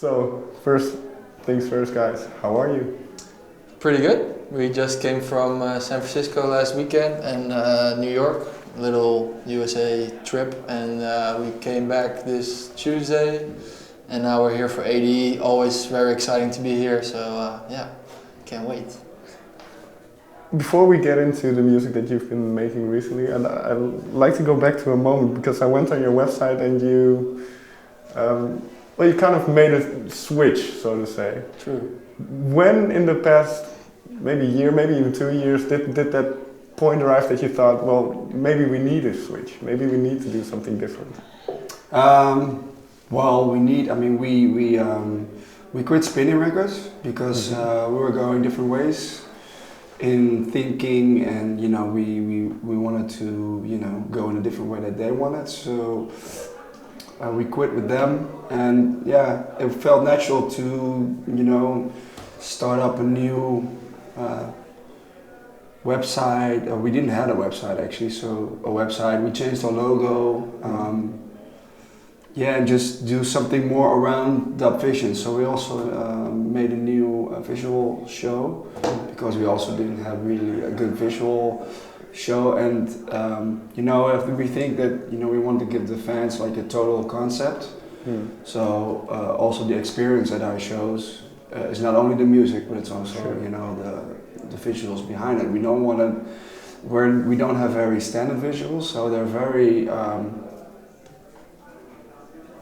So, first things first, guys. How are you? Pretty good. We just came from San Francisco last weekend and New York, little USA trip, and we came back this Tuesday, and now we're here for ADE. Always very exciting to be here, so yeah, can't wait. Before we get into the music that you've been making recently, I'd like to go back to a moment because I went on your website and you, you kind of made a switch, so to say. True. When in the past, maybe year, maybe even 2 years, did that point arrive that you thought, well, maybe we need a switch, maybe we need to do something different? We quit Spinnin Records because we were going different ways in thinking, and we wanted to go in a different way that they wanted. So we quit with them, and yeah, it felt natural to start up a new website. We didn't have a website actually, so a website. We changed our logo. And just do something more around DubVision. So we also made a new visual show because we also didn't have really a good visual show. And after we think that we want to give the fans like a total concept. So also the experience at our shows is not only the music, but it's also the visuals behind it. We don't have very standard visuals, so they're very.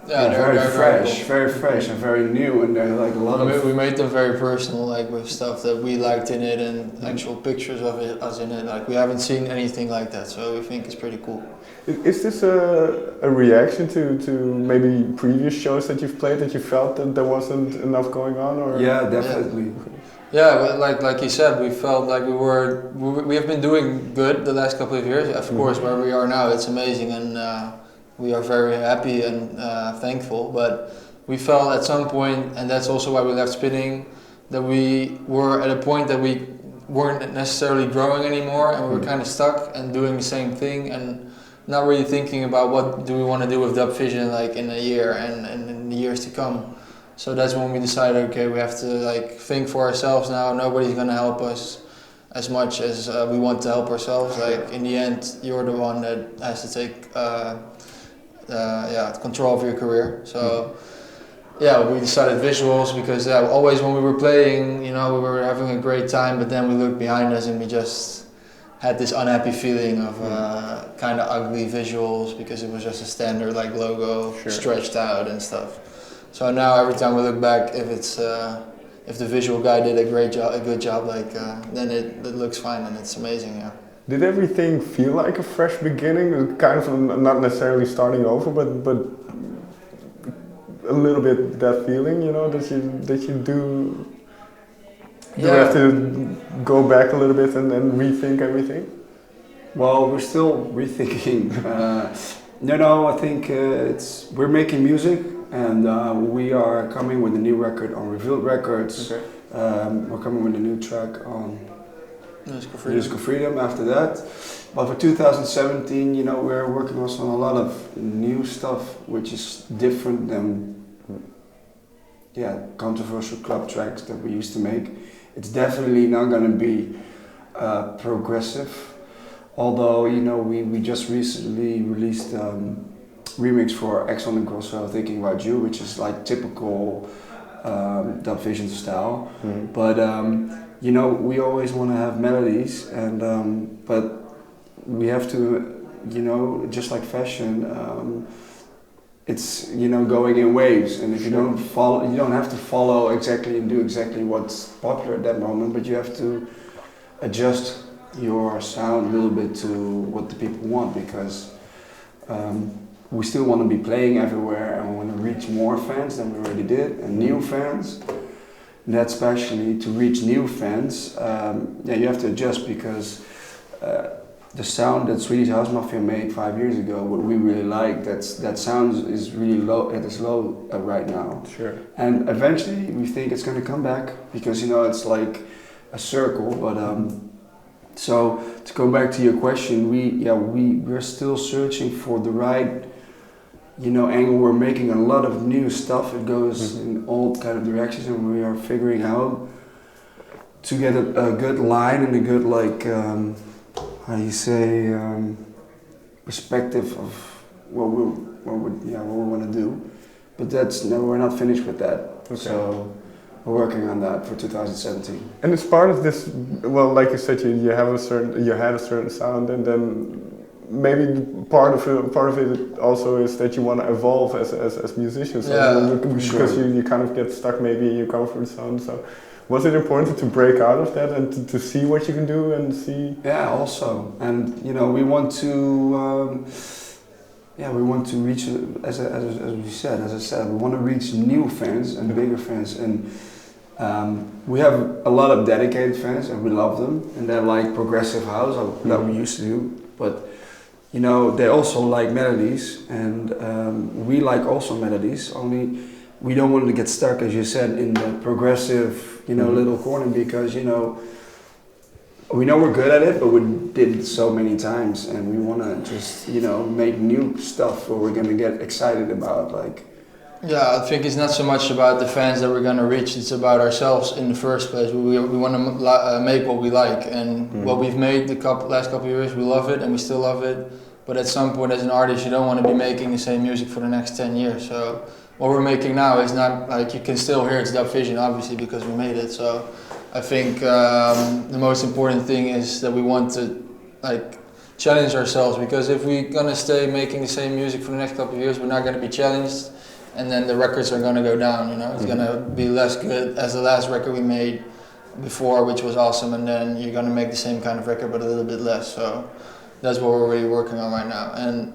Very fresh and very new, and they're like a lot of. We made them very personal, like with stuff that we liked in it and actual pictures of us in it. Like we haven't seen anything like that, so we think it's pretty cool. Is this a reaction to maybe previous shows that you've played that you felt that there wasn't enough going on, or? Yeah, definitely. Yeah, like you said, we felt like we have been doing good the last couple of years. Of course, where we are now, it's amazing, and we are very happy and thankful. But we felt at some point, and that's also why we left Spinning, that we were at a point that we weren't necessarily growing anymore, and we were kind of stuck and doing the same thing, and not really thinking about what do we want to do with DubVision like in a year and in the years to come. So that's when we decided, okay, we have to like think for ourselves now. Nobody's gonna help us as much as we want to help ourselves. Like in the end, you're the one that has to take control of your career. So we decided visuals because always when we were playing, we were having a great time, but then we looked behind us and we just had this unhappy feeling of kind of ugly visuals because it was just a standard like logo stretched out and stuff. So now every time we look back, if the visual guy did a good job, then it looks fine and it's amazing. Yeah. Did everything feel like a fresh beginning? Kind of not necessarily starting over, but a little bit that feeling, that you do. Do you have to go back a little bit and rethink everything? Well, we're still rethinking. I think we're making music. And we are coming with a new record on Revealed Records. Okay. We're coming with a new track on Musical Freedom after that. But for 2017, we're working also on a lot of new stuff, which is different than controversial club tracks that we used to make. It's definitely not going to be progressive. Although, we just recently released remix for X on the Grosso, Thinking About You, which is like typical DubVision style. But we always want to have melodies, and but we have to, just like fashion, it's going in waves, and if you don't have to follow exactly and do exactly what's popular at that moment, but you have to adjust your sound a little bit to what the people want, because we still want to be playing everywhere and we want to reach more fans than we already did, and new fans. And that's especially to reach new fans. You have to adjust because the sound that Swedish House Mafia made 5 years ago, what we really like, that sound is really low. It is low right now. Sure. And eventually we think it's going to come back because it's like a circle. But so to go back to your question, we're still searching for the right angle. We're making a lot of new stuff. It goes in all kind of directions, and we are figuring out to get a good line and a good how you say perspective of what we want to do. But we're not finished with that. Okay. So we're working on that for 2017. And it's part of this. Well, like you said, you had a certain sound, and then maybe part of it also is that you want to evolve as musicians. Because you kind of get stuck maybe in your comfort zone. So was it important to break out of that and to see what you can do and see? Yeah, also, and we want to. We want to reach, as I said, we want to reach new fans and bigger fans, and we have a lot of dedicated fans, and we love them, and they like progressive house that we used to do, but they also like melodies, and we like also melodies. Only we don't want to get stuck, as you said, in the progressive, little corner, because we know we're good at it, but we did it so many times, and we want to just, make new stuff where we're going to get excited about, Yeah, I think it's not so much about the fans that we're going to reach, it's about ourselves in the first place. We want to make what we like, and what we've made the last couple of years, we love it, and we still love it. But at some point as an artist, you don't want to be making the same music for the next 10 years. So what we're making now is not, you can still hear it's DubVision, obviously, because we made it. So I think the most important thing is that we want to challenge ourselves, because if we're gonna stay making the same music for the next couple of years, we're not gonna be challenged, and then the records are gonna go down. It's gonna be less good as the last record we made before, which was awesome, and then you're gonna make the same kind of record but a little bit less. So that's what we're really working on right now. And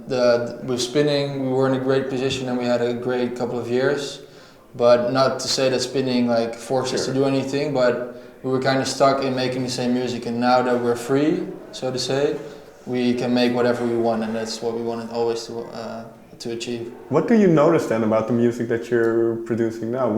with Spinning, we were in a great position and we had a great couple of years. But not to say that Spinning forced us to do anything, but we were kind of stuck in making the same music, and now that we're free, so to say, we can make whatever we want, and that's what we wanted always to achieve. What do you notice then about the music that you're producing now?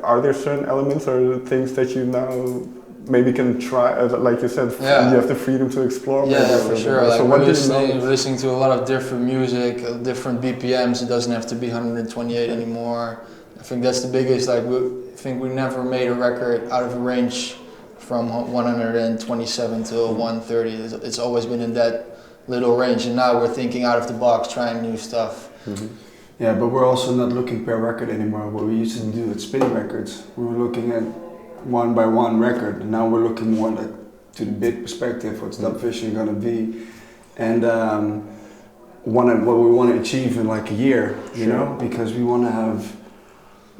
Are there certain elements or things that you now maybe can try, like you said, you have the freedom to explore? Yeah, for sure. So we're listening to a lot of different music, different BPMs. It doesn't have to be 128 anymore. I think that's the biggest, I think we never made a record out of a range from 127 to 130. It's always been in that little range, and now we're thinking out of the box, trying new stuff. Yeah, but we're also not looking per record anymore. What we used to do at Spinnin Records, we were looking at one by one record, and now we're looking more to the big perspective, what's DubVision gonna be, and what we want to achieve in a year, because we want to have,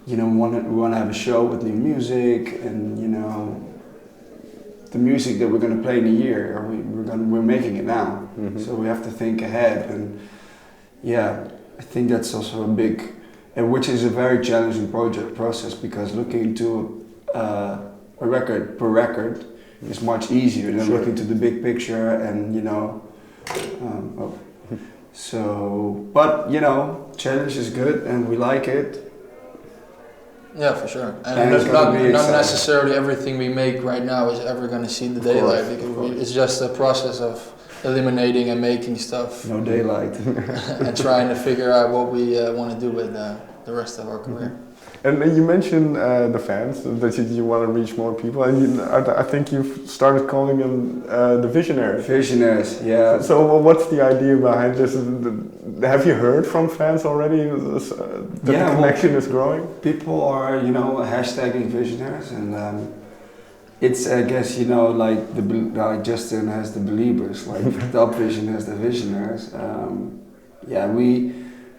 we want to have a show with new music, and the music that we're going to play in a year, we're making it now, so we have to think ahead, and I think that's also a big, and which is a very challenging process, because looking to a record per record is much easier than looking to the big picture, and so, but challenge is good and we like it. Yeah, for sure. And not necessarily everything we make right now is ever going to see the daylight, because it's just a process of eliminating and making stuff. No daylight. And trying to figure out what we want to do with the rest of our career. And you mentioned the fans, that you want to reach more people, and I think you've started calling them the Visionairs. Visionairs, yeah. So what's the idea behind this? Have you heard from fans already that the connection is growing? People are, hashtagging Visionairs, and it's, I guess, like Justin has the Believers, like DubVision has the Visionaires.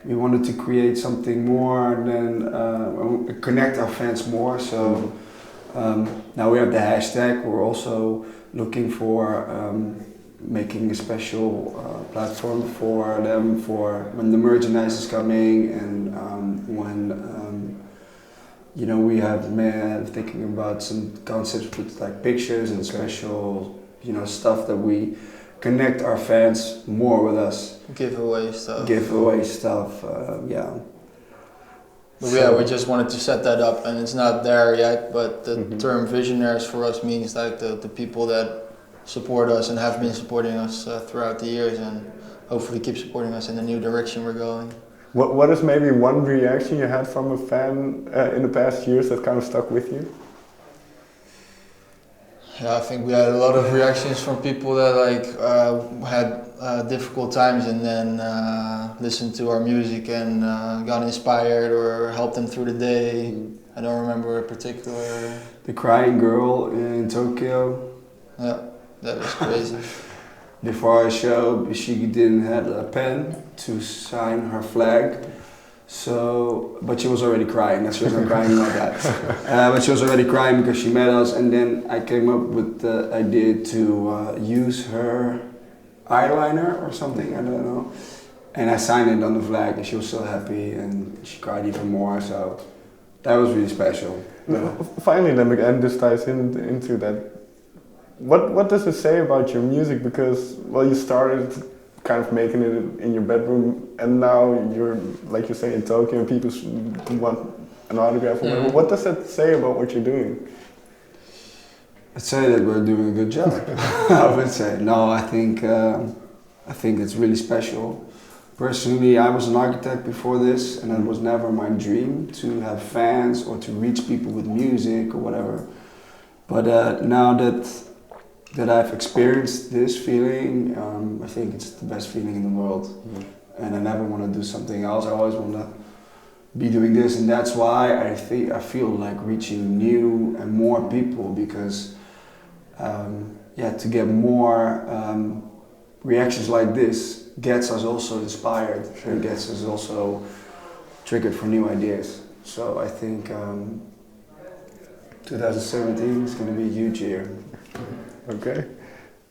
We wanted to create something more than connect our fans more. So now we have the hashtag. We're also looking for making a special platform for them for when the merchandise is coming, and when we have thinking about some concepts with pictures and special stuff that we connect our fans more with us. Giveaway stuff. But we just wanted to set that up, and it's not there yet, but the term Visionaires for us means the people that support us and have been supporting us throughout the years, and hopefully keep supporting us in the new direction we're going. What is maybe one reaction you had from a fan in the past years that kind of stuck with you? Yeah, I think we had a lot of reactions from people that like had difficult times and then listened to our music and got inspired or helped them through the day. I don't remember a particular. The crying girl in Tokyo. Yeah, that was crazy. Before our show, she didn't have a pen to sign her flag. So, but she was already crying. She was not crying about that. But she was already crying because she met us, and then I came up with the idea to use her eyeliner or something. I don't know. And I signed it on the flag, and she was so happy, and she cried even more. So that was really special. Finally, then again, this ties into that. What does it say about your music? Because well, you started kind of making it in your bedroom, and now you're, like you say, in Tokyo, and people want an autograph or whatever. What does that say about what you're doing? I'd say that we're doing a good job. I would say no. I think it's really special. Personally, I was an architect before this, and it was never my dream to have fans or to reach people with music or whatever. But now that I've experienced this feeling, I think it's the best feeling in the world. And I never want to do something else. I always want to be doing this, and that's why I feel like reaching new and more people, because to get more reactions like this gets us also inspired and gets us also triggered for new ideas. So I think 2017 is going to be a huge year. Okay.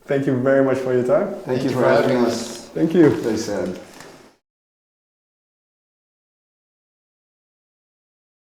Thank you very much for your time. Thank you for having us. Thank you. They said.